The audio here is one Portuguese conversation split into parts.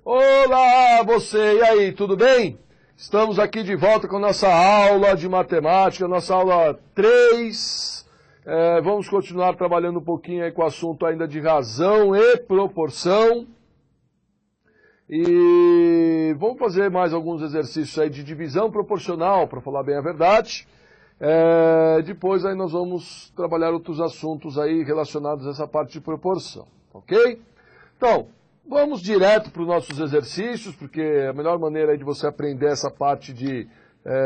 Olá, você! E aí, tudo bem? Estamos aqui de volta com a nossa aula de matemática, nossa aula 3. Vamos continuar trabalhando um pouquinho aí com o assunto ainda de razão e proporção. E vamos fazer mais alguns exercícios aí de divisão proporcional, para falar bem a verdade. Depois aí nós vamos trabalhar outros assuntos aí relacionados a essa parte de proporção, ok? Então, vamos direto para os nossos exercícios, porque a melhor maneira aí de você aprender essa parte de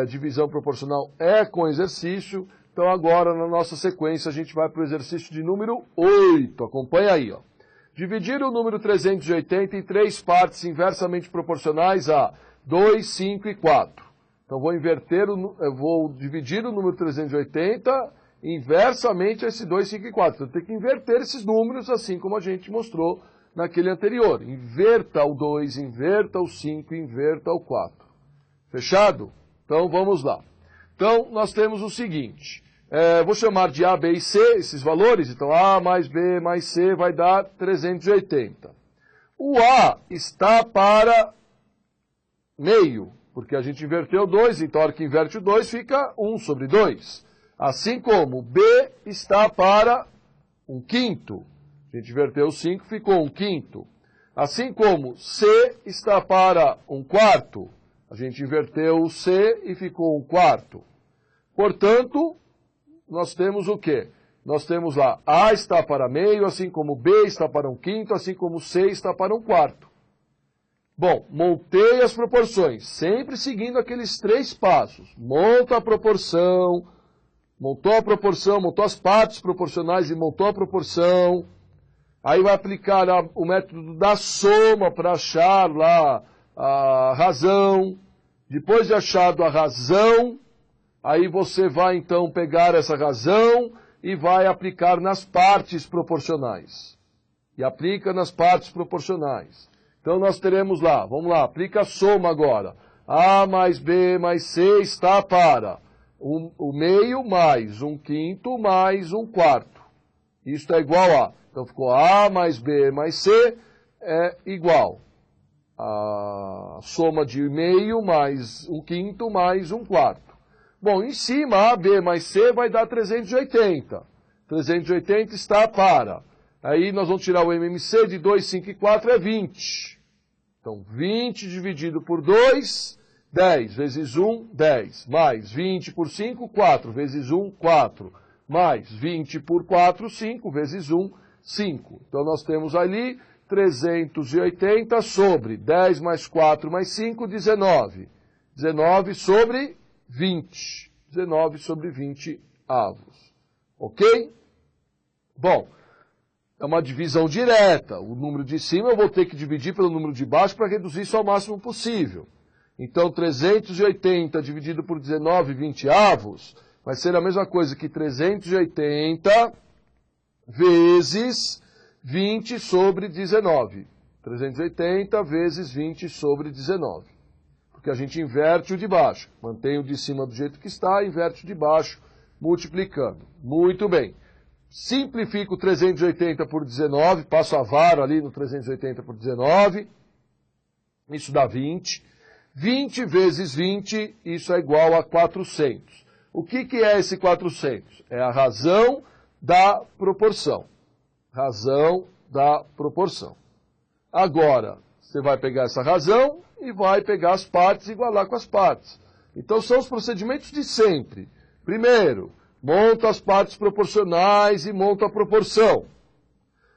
divisão proporcional é com exercício. Então agora, na nossa sequência, a gente vai para o exercício de número 8. Acompanha aí, ó. Dividir o número 380 em 3 partes inversamente proporcionais a 2, 5 e 4. Então vou dividir o número 380 inversamente a esse 2, 5 e 4. Então tem que inverter esses números, assim como a gente mostrou naquele anterior. Inverta o 2, inverta o 5, inverta o 4. Fechado? Então vamos lá. Então nós temos o seguinte. Vou chamar de A, B e C esses valores. Então A mais B mais C vai dar 380. O A está para meio, porque a gente inverteu 2, então a hora que inverte o 2 fica 1 sobre 2. Assim como B está para 1/5. A gente inverteu o 5, ficou 1/5. Assim como C está para 1/4. A gente inverteu o C e ficou 1/4. Portanto, nós temos o quê? Nós temos lá A está para meio, assim como B está para 1/5, assim como C está para 1/4. Bom, montei as proporções, sempre seguindo aqueles 3 passos. Monta a proporção, montou as partes proporcionais e montou a proporção. Aí vai aplicar o método da soma para achar lá a razão. Depois de achado a razão, aí você vai então pegar essa razão e vai aplicar nas partes proporcionais. E aplica nas partes proporcionais. Então nós teremos lá, vamos lá, aplica a soma agora. A mais B mais C está para o meio mais 1/5 mais 1/4. Isto é igual a, então ficou A mais B mais C é igual a soma de meio mais 1/5 mais 1/4. Bom, em cima A, B mais C vai dar 380. 380 está para, aí nós vamos tirar o MMC de 2, 5 e 4 é 20. Então, 20 dividido por 2, 10 vezes 1, 10. Mais 20 por 5, 4 vezes 1, 4. Mais 20 por 4, 5 vezes 1, 5. Então, nós temos ali 380 sobre 10 mais 4 mais 5, 19. 19 sobre 20. 19 sobre 20 avos. Ok? Bom, é uma divisão direta. O número de cima eu vou ter que dividir pelo número de baixo para reduzir isso ao máximo possível. Então, 380 dividido por 19, 20 avos, vai ser a mesma coisa que 380 vezes 20 sobre 19. 380 vezes 20 sobre 19. Porque a gente inverte o de baixo. Mantém o de cima do jeito que está, inverte o de baixo, multiplicando. Muito bem. Simplifico 380 por 19, passo a vara ali no 380 por 19, isso dá 20. 20 vezes 20, isso é igual a 400. O que é esse 400? É a razão da proporção. Razão da proporção. Agora, você vai pegar essa razão e vai pegar as partes e igualar com as partes. Então, são os procedimentos de sempre. Primeiro, monta as partes proporcionais e monta a proporção.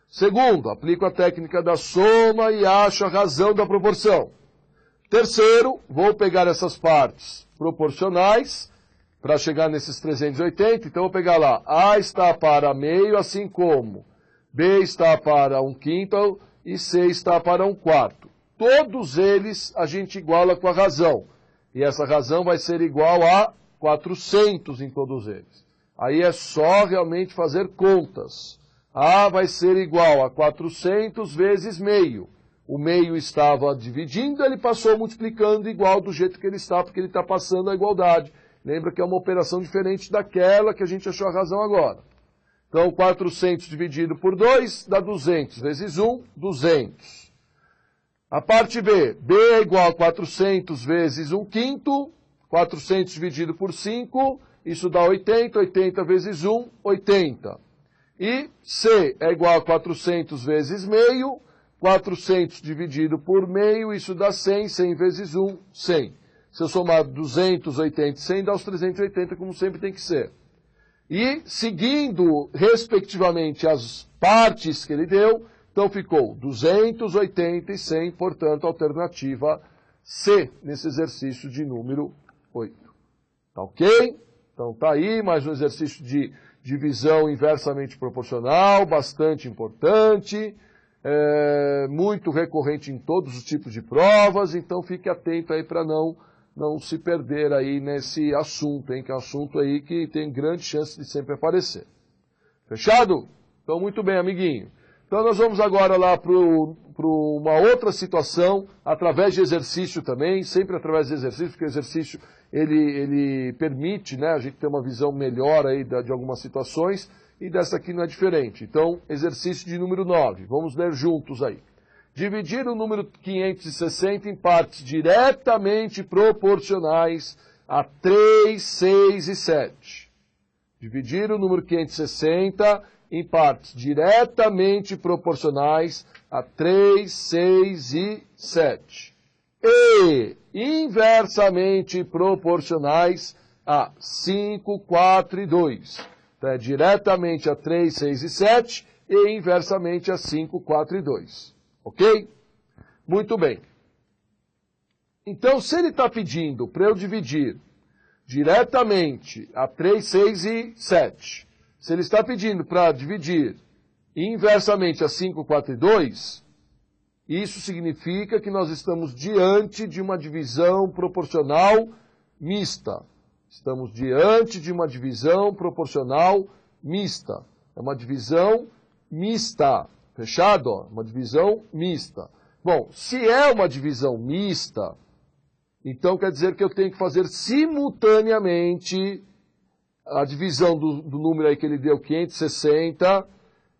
Segundo, aplico a técnica da soma e acho a razão da proporção. Terceiro, vou pegar essas partes proporcionais para chegar nesses 380. Então, vou pegar lá, A está para meio, assim como B está para 1/5 e C está para 1/4. Todos eles a gente iguala com a razão. E essa razão vai ser igual a 400 em todos eles. Aí é só realmente fazer contas. A vai ser igual a 400 vezes meio. O meio estava dividindo, ele passou multiplicando igual do jeito que ele está, porque ele está passando a igualdade. Lembra que é uma operação diferente daquela que a gente achou a razão agora. Então, 400 dividido por 2 dá 200. Vezes 1, 200. A parte B, B é igual a 400 vezes 1/5, 400 dividido por 5, isso dá 80, 80 vezes 1, 80. E C é igual a 400 vezes meio, 400 dividido por meio, isso dá 100, 100 vezes 1, 100. Se eu somar 280 e 100, dá os 380, como sempre tem que ser. E, seguindo, respectivamente, as partes que ele deu, então ficou 280 e 100, portanto, alternativa C, nesse exercício de número 8. Tá ok? Então tá aí, mais um exercício de divisão inversamente proporcional, bastante importante, muito recorrente em todos os tipos de provas, então fique atento aí para não se perder aí nesse assunto, hein, que é um assunto aí que tem grande chance de sempre aparecer. Fechado? Então, muito bem, amiguinho. Então, nós vamos agora lá para uma outra situação, através de exercício também, sempre através de exercício, porque o exercício, ele permite, né, a gente ter uma visão melhor aí de algumas situações, e dessa aqui não é diferente. Então, exercício de número 9. Vamos ler juntos aí. Dividir o número 560 em partes diretamente proporcionais a 3, 6 e 7. Dividir o número 560 em partes diretamente proporcionais a 3, 6 e 7. E inversamente proporcionais a 5, 4 e 2. Então, é diretamente a 3, 6 e 7 e inversamente a 5, 4 e 2. Ok? Muito bem. Então, se ele está pedindo para eu dividir diretamente a 3, 6 e 7, se ele está pedindo para dividir inversamente a 5, 4 e 2, isso significa que nós estamos diante de uma divisão proporcional mista. Estamos diante de uma divisão proporcional mista. É uma divisão mista. Fechado? Ó, uma divisão mista. Bom, se é uma divisão mista, então quer dizer que eu tenho que fazer simultaneamente a divisão do número aí que ele deu, 560,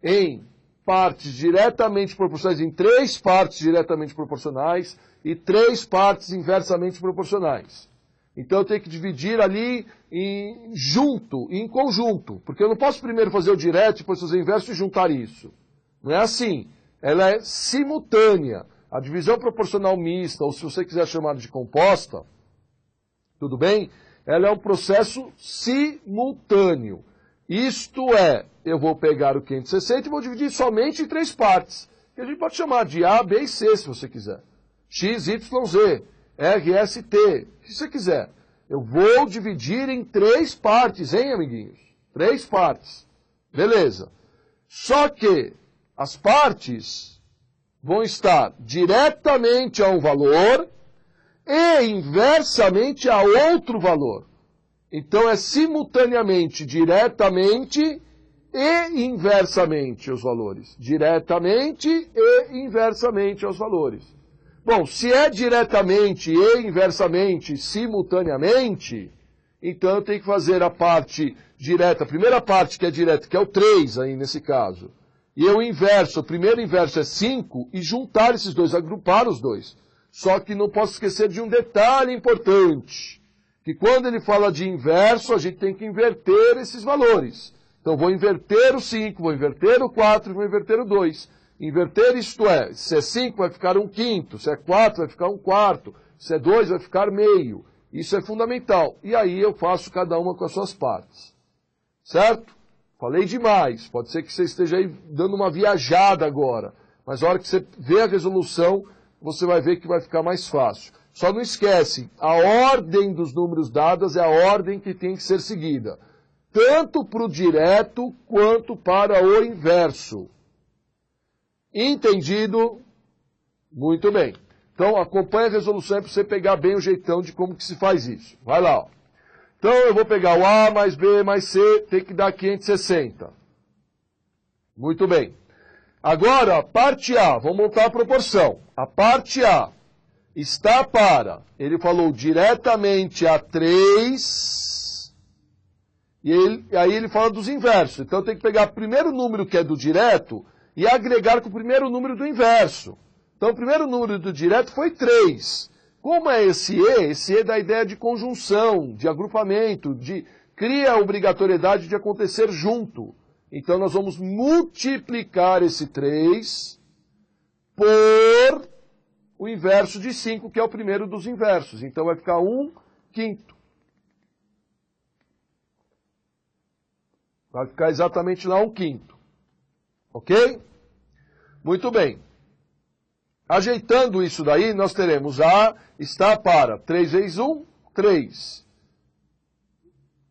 em partes diretamente proporcionais, em 3 partes diretamente proporcionais e 3 partes inversamente proporcionais. Então eu tenho que dividir ali em conjunto, porque eu não posso primeiro fazer o direto, depois fazer o inverso e juntar isso. Não é assim. Ela é simultânea. A divisão proporcional mista, ou se você quiser chamar de composta, tudo bem? Ela é um processo simultâneo. Isto é, eu vou pegar o 560 e vou dividir somente em 3 partes. Que a gente pode chamar de A, B e C, se você quiser. X, Y, Z, R, S, T, se você quiser. Eu vou dividir em 3 partes, hein, amiguinhos? 3 partes. Beleza. Só que as partes vão estar diretamente a um valor e inversamente a outro valor. Então, é simultaneamente, diretamente e inversamente os valores. Diretamente e inversamente aos valores. Bom, se é diretamente e inversamente, simultaneamente, então eu tenho que fazer a parte direta, a primeira parte que é direta, que é o 3 aí nesse caso. E o inverso, o primeiro inverso é 5, e juntar esses dois, agrupar os dois. Só que não posso esquecer de um detalhe importante, que quando ele fala de inverso, a gente tem que inverter esses valores. Então, vou inverter o 5, vou inverter o 4 e vou inverter o 2. Inverter isto é, se é 5 vai ficar 1/5, se é 4 vai ficar 1/4, se é 2 vai ficar meio. Isso é fundamental. E aí eu faço cada uma com as suas partes. Certo? Falei demais, pode ser que você esteja aí dando uma viajada agora, mas a hora que você vê a resolução, você vai ver que vai ficar mais fácil. Só não esquece, a ordem dos números dados é a ordem que tem que ser seguida, tanto para o direto quanto para o inverso. Entendido? Muito bem. Então acompanhe a resolução para você pegar bem o jeitão de como que se faz isso. Vai lá, ó. Então, eu vou pegar o A mais B mais C, tem que dar 560. Muito bem. Agora, a parte A, vamos montar a proporção. A parte A está para, ele falou diretamente a 3, e aí ele fala dos inversos. Então, eu tenho que pegar o primeiro número que é do direto e agregar com o primeiro número do inverso. Então, o primeiro número do direto foi 3. Como é esse E dá a ideia de conjunção, de agrupamento, cria a obrigatoriedade de acontecer junto. Então, nós vamos multiplicar esse 3 por o inverso de 5, que é o primeiro dos inversos. Então, vai ficar 1/5. Vai ficar exatamente lá 1/5. Ok? Muito bem. Ajeitando isso daí, nós teremos A está para 3 vezes 1, 3.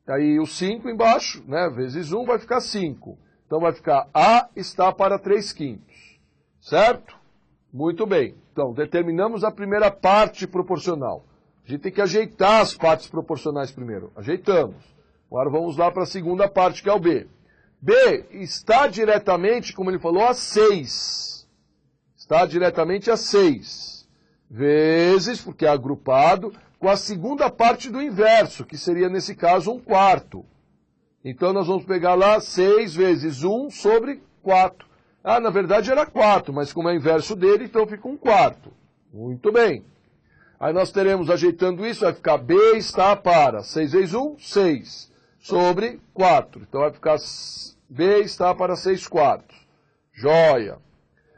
Aí o 5 embaixo, né, vezes 1 vai ficar 5. Então vai ficar A está para 3/5. Certo? Muito bem. Então, determinamos a primeira parte proporcional. A gente tem que ajeitar as partes proporcionais primeiro. Ajeitamos. Agora vamos lá para a segunda parte, que é o B. B está diretamente, como ele falou, a 6. Está diretamente a 6. Vezes, porque é agrupado, com a segunda parte do inverso, que seria, nesse caso, 1/4. Então, nós vamos pegar lá 6 vezes 1 sobre 4. Ah, na verdade era 4, mas como é inverso dele, então fica 1/4. Muito bem. Aí nós teremos, ajeitando isso, vai ficar B está para 6 vezes 1, 6, sobre 4. Então vai ficar B está para 6/4. Joia.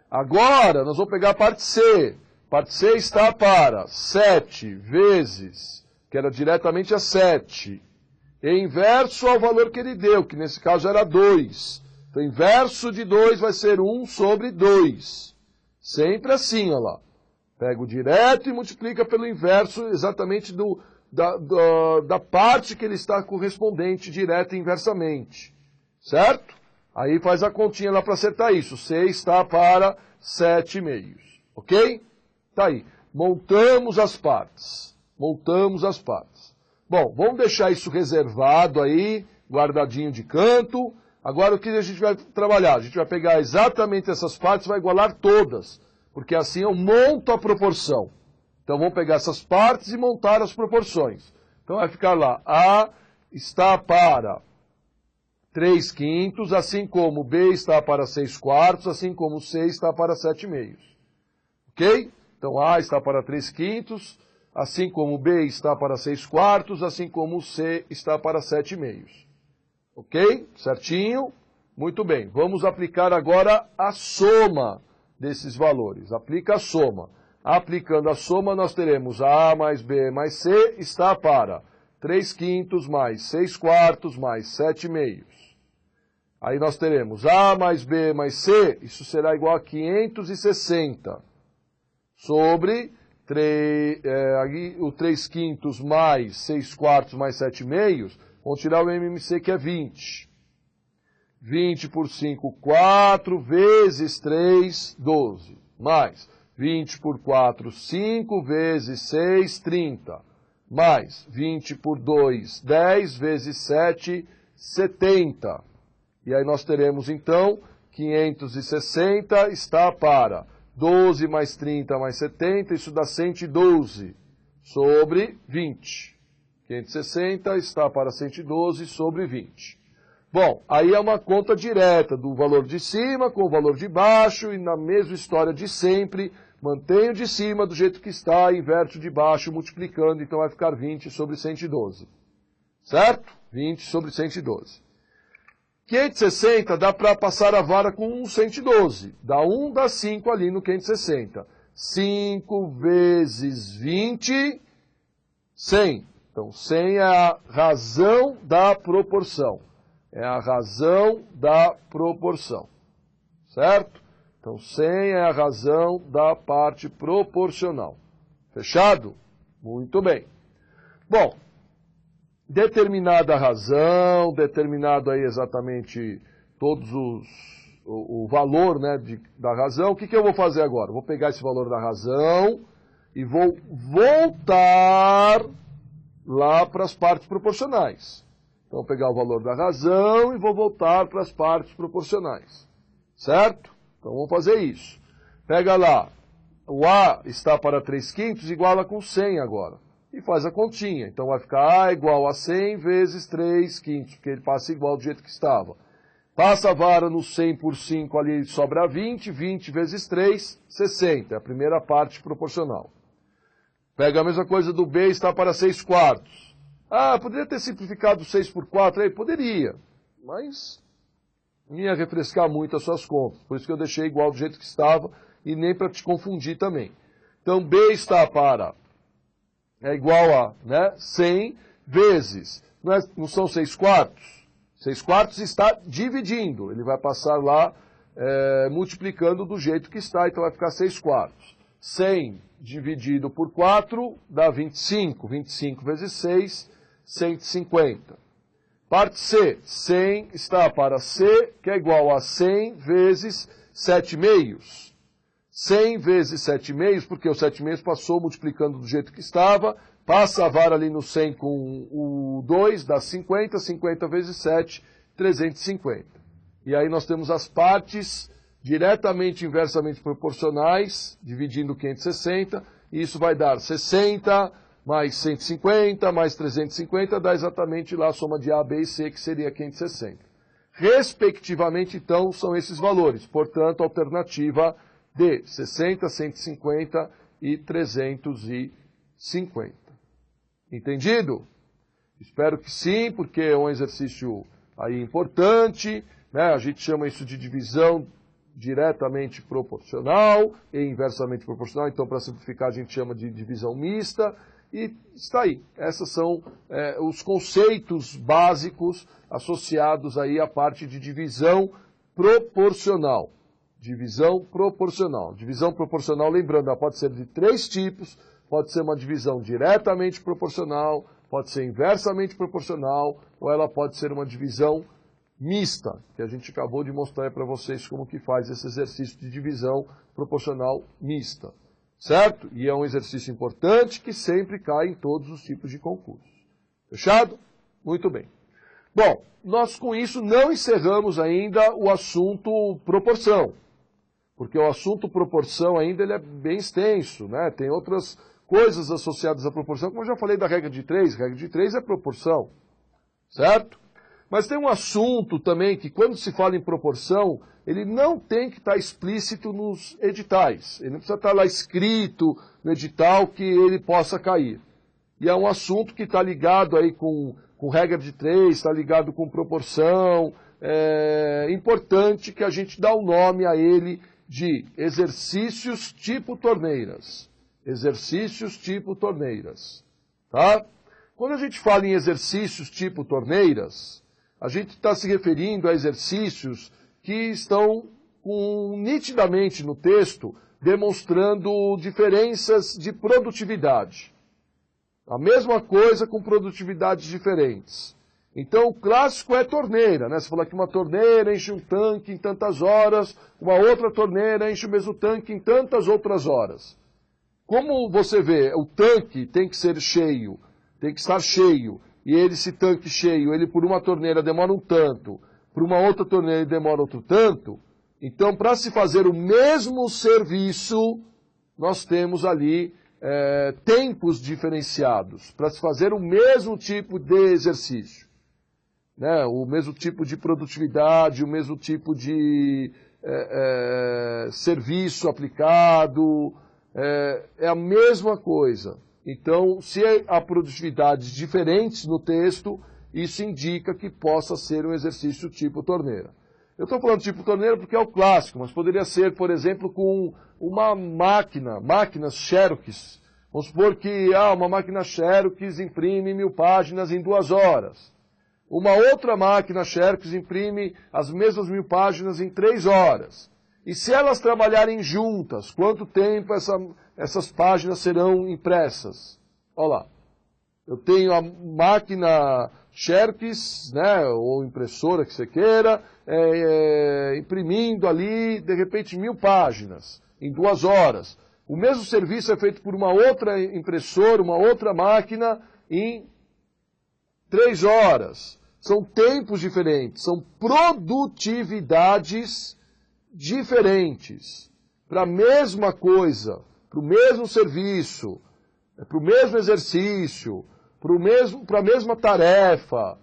Agora, nós vamos pegar a parte C. Parte C está para 7 vezes, que era diretamente a 7, e inverso ao valor que ele deu, que nesse caso era 2. Então, inverso de 2 vai ser 1 sobre 2. Sempre assim, olha lá. Pega o direto e multiplica pelo inverso exatamente da parte que ele está correspondente, direta e inversamente. Certo? Aí faz a continha lá para acertar isso. C está para 7/2. Ok? Tá aí. Montamos as partes. Montamos as partes. Bom, vamos deixar isso reservado aí, guardadinho de canto. Agora o que a gente vai trabalhar? A gente vai pegar exatamente essas partes e vai igualar todas. Porque assim eu monto a proporção. Então vamos pegar essas partes e montar as proporções. Então vai ficar lá. A está para 3/5, assim como B está para 6/4, assim como C está para 7/2. Ok? Então A está para 3/5, assim como B está para 6/4, assim como C está para 7/2. Ok? Certinho? Muito bem. Vamos aplicar agora a soma desses valores. Aplica a soma. Aplicando a soma, nós teremos A mais B mais C está para 3/5 mais 6/4 mais 7/2. Aí nós teremos A mais B mais C, isso será igual a 560, sobre o 3/5 mais 6/4 mais 7/2, vamos tirar o MMC que é 20. 20 por 5, 4, vezes 3, 12. Mais 20 por 4, 5, vezes 6, 30. Mais 20 por 2, 10, vezes 7, 70. E aí nós teremos, então, 560 está para 12 mais 30 mais 70, isso dá 112, sobre 20. 560 está para 112 sobre 20. Bom, aí é uma conta direta do valor de cima com o valor de baixo, e na mesma história de sempre, mantenho o de cima do jeito que está, inverte o de baixo multiplicando, então vai ficar 20 sobre 112. Certo? 20 sobre 112. 560 dá para passar a vara com 112. Dá 1, dá 5 ali no 560. 5 vezes 20, 100. Então, 100 é a razão da proporção. É a razão da proporção. Certo? Então, 100 é a razão da parte proporcional. Fechado? Muito bem. Bom, determinada a razão, determinado aí exatamente o valor, né, da razão, o que eu vou fazer agora? Vou pegar esse valor da razão e vou voltar lá para as partes proporcionais. Então, vou pegar o valor da razão e vou voltar para as partes proporcionais. Certo? Então, vamos fazer isso. Pega lá, o A está para 3/5, iguala com 100 agora. E faz a continha. Então, vai ficar A igual a 100 vezes 3/5, porque ele passa igual do jeito que estava. Passa a vara no 100 por 5 ali, sobra 20, 20 vezes 3, 60, é a primeira parte proporcional. Pega a mesma coisa do B, está para 6 quartos. Ah, poderia ter simplificado 6 por 4 aí? Poderia, mas não ia refrescar muito as suas contas. Por isso que eu deixei igual do jeito que estava e nem para te confundir também. Então, B está para, é igual a 100 vezes, não são 6 quartos? 6 quartos está dividindo, ele vai passar lá multiplicando do jeito que está, então vai ficar 6 quartos. 100 dividido por 4 dá 25, 25 vezes 6, 150. Parte C, 100 está para C, que é igual a 100 vezes 7 meios. 100 vezes 7 meios, porque o 7 meios passou multiplicando do jeito que estava, passa a vara ali no 100 com o 2, dá 50, 50 vezes 7, 350. E aí nós temos as partes diretamente inversamente proporcionais, dividindo 560, e isso vai dar 60 mais 150 mais 350, dá exatamente lá a soma de A, B e C, que seria 560. Respectivamente, então, são esses valores. Portanto, alternativa D, 60, 150 e 350. Entendido? Espero que sim, porque é um exercício aí importante, né? A gente chama isso de divisão diretamente proporcional e inversamente proporcional, então para simplificar a gente chama de divisão mista, e está aí. Esses são os conceitos básicos associados aí à parte de divisão proporcional. Divisão proporcional. Divisão proporcional, lembrando, ela pode ser de 3 tipos, pode ser uma divisão diretamente proporcional, pode ser inversamente proporcional, ou ela pode ser uma divisão mista, que a gente acabou de mostrar para vocês como que faz esse exercício de divisão proporcional mista. Certo? E é um exercício importante que sempre cai em todos os tipos de concursos. Fechado? Muito bem. Bom, nós com isso não encerramos ainda o assunto proporção, porque o assunto proporção ainda ele é bem extenso, né? Tem outras coisas associadas à proporção, como eu já falei da regra de 3 é proporção, certo? Mas tem um assunto também que quando se fala em proporção, ele não tem que estar explícito nos editais. Ele não precisa estar lá escrito no edital que ele possa cair. E é um assunto que está ligado aí com regra de 3, está ligado com proporção. É importante que a gente dá o nome a ele de exercícios tipo torneiras. Exercícios tipo torneiras. Tá? Quando a gente fala em exercícios tipo torneiras, a gente está se referindo a exercícios que estão nitidamente no texto demonstrando diferenças de produtividade. A mesma coisa com produtividades diferentes. Então, o clássico é torneira, né? Você fala que uma torneira enche um tanque em tantas horas, uma outra torneira enche o mesmo tanque em tantas outras horas. Como você vê, o tanque tem que ser cheio, tem que estar cheio, e esse tanque cheio, ele por uma torneira demora um tanto, por uma outra torneira ele demora outro tanto, então para se fazer o mesmo serviço, nós temos ali tempos diferenciados, para se fazer o mesmo tipo de exercício, né? O mesmo tipo de produtividade, o mesmo tipo de serviço aplicado, é a mesma coisa. Então, se há produtividades diferentes no texto, isso indica que possa ser um exercício tipo torneira. Eu estou falando tipo torneira porque é o clássico, mas poderia ser, por exemplo, com uma máquinas Xerox. Vamos supor que uma máquina Xerox imprime 1000 páginas em 2 horas. Uma outra máquina Xerox imprime as mesmas 1000 páginas em 3 horas. E se elas trabalharem juntas, quanto tempo essas páginas serão impressas? Olha lá, eu tenho a máquina Xerox, né, ou impressora que você queira, imprimindo ali, de repente, 1000 páginas em 2 horas. O mesmo serviço é feito por uma outra impressora, uma outra máquina em 3 horas. São tempos diferentes, são produtividades diferentes para a mesma coisa, para o mesmo serviço, para o mesmo exercício, para a mesma tarefa.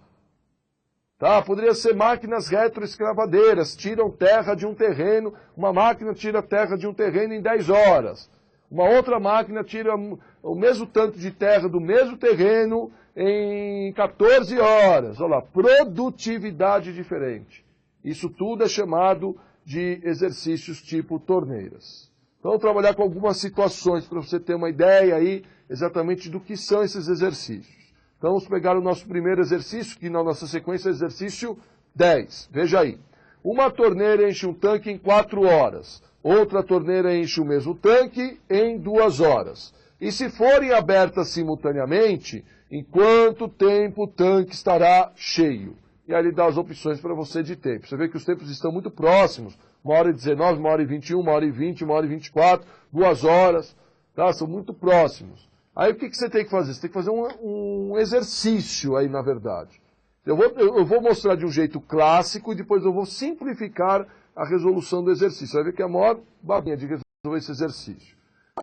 Tá? Poderia ser máquinas retroescravadeiras, tiram terra de um terreno, uma máquina tira terra de um terreno em 10 horas. Uma outra máquina tira o mesmo tanto de terra do mesmo terreno em 14 horas. Olha lá, produtividade diferente. Isso tudo é chamado de exercícios tipo torneiras. Então, vou trabalhar com algumas situações para você ter uma ideia aí exatamente do que são esses exercícios. Então, vamos pegar o nosso primeiro exercício, que na nossa sequência é exercício 10. Veja aí. Uma torneira enche um tanque em 4 horas. Outra torneira enche o mesmo tanque em 2 horas. E se forem abertas simultaneamente, em quanto tempo o tanque estará cheio? E aí ele dá as opções para você de tempo. Você vê que os tempos estão muito próximos. 1h19, 1h21, 1h20, 1h24, 2 horas. Tá? São muito próximos. Aí o que você tem que fazer? Você tem que fazer um exercício aí, na verdade. Eu vou mostrar de um jeito clássico e depois eu vou simplificar a resolução do exercício. Você vai ver que é a maior babinha de resolver esse exercício.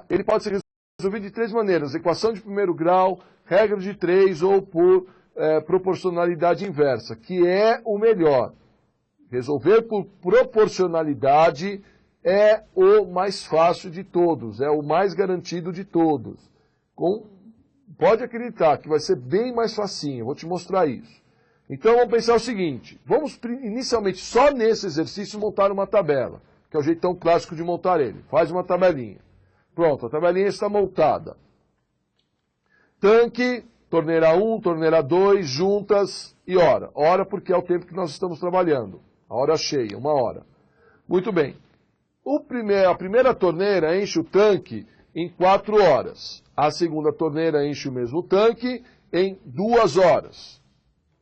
Ele pode ser resolvido de 3 maneiras. Equação de primeiro grau, regra de 3 ou por proporcionalidade inversa, que é o melhor. Resolver por proporcionalidade é o mais fácil de todos, é o mais garantido de todos. Pode acreditar que vai ser bem mais facinho, vou te mostrar isso. Então vamos pensar o seguinte, vamos inicialmente só nesse exercício montar uma tabela, que é o jeitão clássico de montar ele. Faz uma tabelinha. Pronto, a tabelinha está montada. Tanque, torneira 1, torneira 2, juntas e hora. Hora porque é o tempo que nós estamos trabalhando. A hora cheia, 1 hora. Muito bem. A primeira torneira enche o tanque em 4 horas. A segunda torneira enche o mesmo tanque em 2 horas.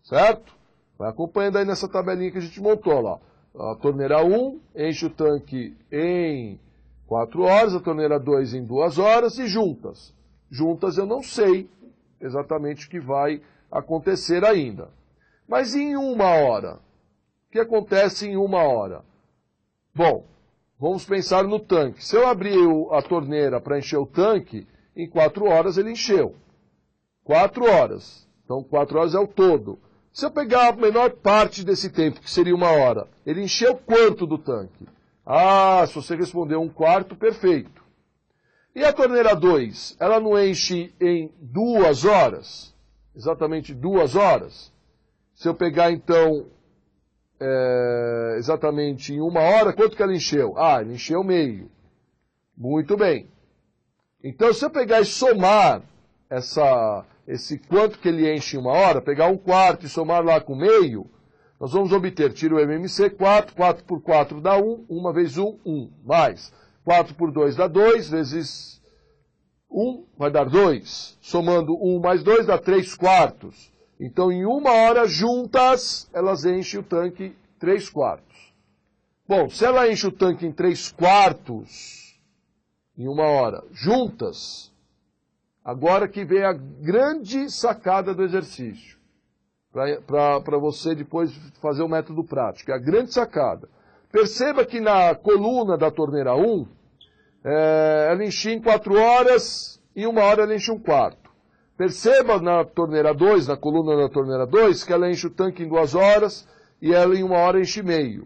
Certo? Vai acompanhando aí nessa tabelinha que a gente montou lá. A torneira 1 enche o tanque em 4 horas, a torneira 2 em 2 horas e juntas. Juntas eu não sei exatamente o que vai acontecer ainda. Mas em 1 hora? O que acontece em 1 hora? Bom, vamos pensar no tanque. Se eu abrir a torneira para encher o tanque, em 4 horas ele encheu. 4 horas. Então 4 horas é o todo. Se eu pegar a menor parte desse tempo, que seria 1 hora, ele encheu quanto do tanque? Ah, se você respondeu 1/4, perfeito. E a torneira 2, ela não enche em 2 horas? Exatamente 2 horas? Se eu pegar então, exatamente em 1 hora, quanto que ela encheu? Ah, ele encheu meio. Muito bem. Então, se eu pegar e somar esse quanto que ele enche em 1 hora, pegar 1/4 e somar lá com meio, nós vamos obter, tira o MMC, 4, 4 por 4 dá 1, 1 vezes 1, 1, mais 4 por 2 dá 2, vezes 1 vai dar 2, somando 1 mais 2 dá 3/4. Então, em 1 hora, juntas, elas enchem o tanque 3/4. Bom, se ela enche o tanque em 3/4, em 1 hora, juntas, agora que vem a grande sacada do exercício, para você depois fazer o método prático, é a grande sacada. Perceba que na coluna da torneira 1, ela enchia em 4 horas, em 1 hora ela enche 1/4. Perceba na torneira 2, na coluna da torneira 2, que ela enche o tanque em 2 horas e ela em 1 hora enche meio.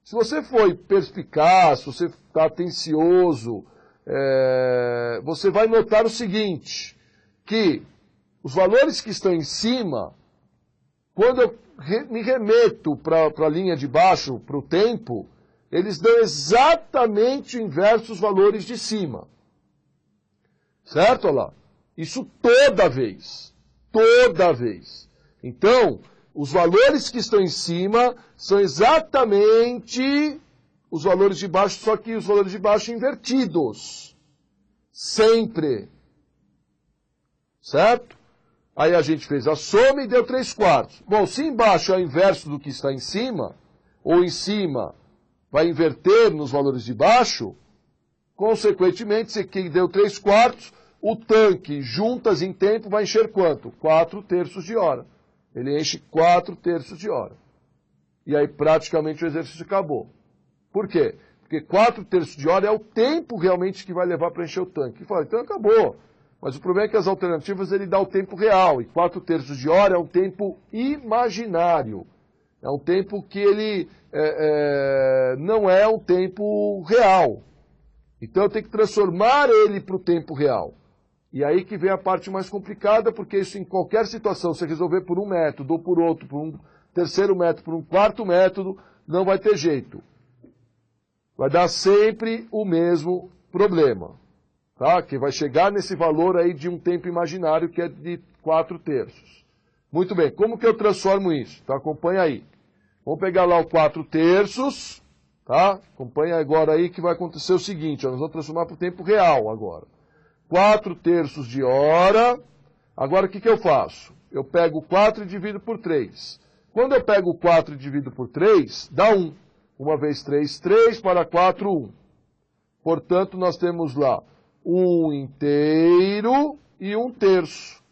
Se você for perspicaz, se você está atencioso, você vai notar o seguinte, que os valores que estão em cima, quando eu me remeto para a linha de baixo, para o tempo, eles dão exatamente o inverso dos valores de cima. Certo? Olha lá. Isso toda vez. Toda vez. Então, os valores que estão em cima são exatamente os valores de baixo, só que os valores de baixo invertidos. Sempre. Certo? Aí a gente fez a soma e deu 3/4. Bom, se embaixo é o inverso do que está em cima, ou em cima vai inverter nos valores de baixo, consequentemente, se aqui deu 3/4, o tanque, juntas em tempo, vai encher quanto? 4/3 de hora. Ele enche 4/3 de hora. E aí praticamente o exercício acabou. Por quê? Porque 4/3 de hora é o tempo realmente que vai levar para encher o tanque. E fala, então acabou. Mas o problema é que as alternativas ele dá o tempo real, e 4/3 de hora é um tempo imaginário. É um tempo que ele não é um tempo real. Então eu tenho que transformar ele para o tempo real. E aí que vem a parte mais complicada, porque isso em qualquer situação, se resolver por um método, ou por outro, por um terceiro método, por um quarto método, não vai ter jeito. Vai dar sempre o mesmo problema. Tá? Que vai chegar nesse valor aí de um tempo imaginário que é de 4/3. Muito bem, como que eu transformo isso? Tá? Acompanha aí. Vamos pegar lá o 4/3, tá? Acompanha agora aí que vai acontecer o seguinte, ó, nós vamos transformar para o tempo real agora. 4/3 de hora. Agora o que eu faço? Eu pego 4 e divido por 3. Quando eu pego 4 e divido por 3, dá 1. 1 vezes 3, 3, para 4, 1. Portanto, nós temos lá 1 inteiro e 1/3.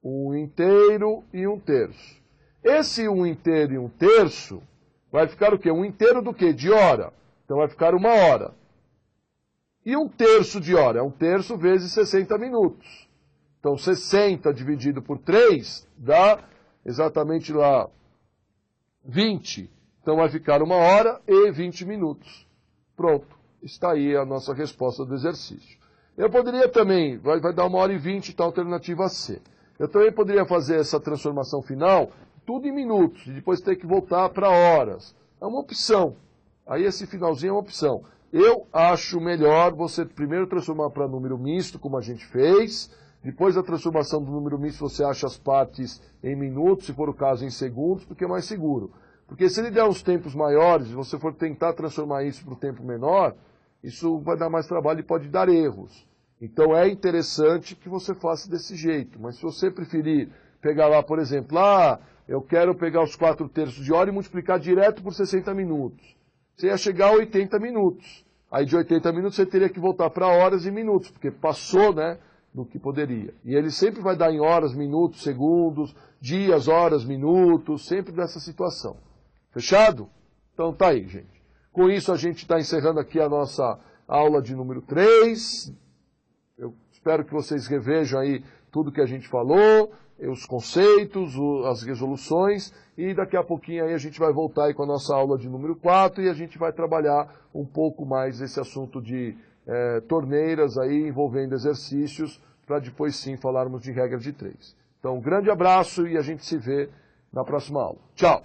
1 inteiro e 1/3. Esse 1 inteiro e 1/3 vai ficar o quê? 1 inteiro do quê? De hora. Então vai ficar 1 hora. E 1/3 de hora? É 1/3 vezes 60 minutos. Então 60 dividido por 3 dá exatamente lá 20. Então vai ficar 1 hora e 20 minutos. Pronto. Está aí a nossa resposta do exercício. Eu poderia também, vai dar 1 hora e 20, tá, alternativa C. Eu também poderia fazer essa transformação final, tudo em minutos, e depois ter que voltar para horas. É uma opção. Aí esse finalzinho é uma opção. Eu acho melhor você primeiro transformar para número misto, como a gente fez. Depois da transformação do número misto, você acha as partes em minutos, se for o caso em segundos, porque é mais seguro. Porque se ele der uns tempos maiores, e você for tentar transformar isso para o tempo menor, isso vai dar mais trabalho e pode dar erros. Então é interessante que você faça desse jeito. Mas se você preferir pegar lá, por exemplo, eu quero pegar os 4/3 de hora e multiplicar direto por 60 minutos. Você ia chegar a 80 minutos. Aí de 80 minutos você teria que voltar para horas e minutos, porque passou, né, do que poderia. E ele sempre vai dar em horas, minutos, segundos, dias, horas, minutos, sempre nessa situação. Fechado? Então tá aí, gente. Com isso a gente está encerrando aqui a nossa aula de número 3. Eu espero que vocês revejam aí tudo que a gente falou, os conceitos, as resoluções, e daqui a pouquinho aí a gente vai voltar aí com a nossa aula de número 4 e a gente vai trabalhar um pouco mais esse assunto de torneiras aí envolvendo exercícios, para depois sim falarmos de regra de 3. Então, um grande abraço e a gente se vê na próxima aula. Tchau!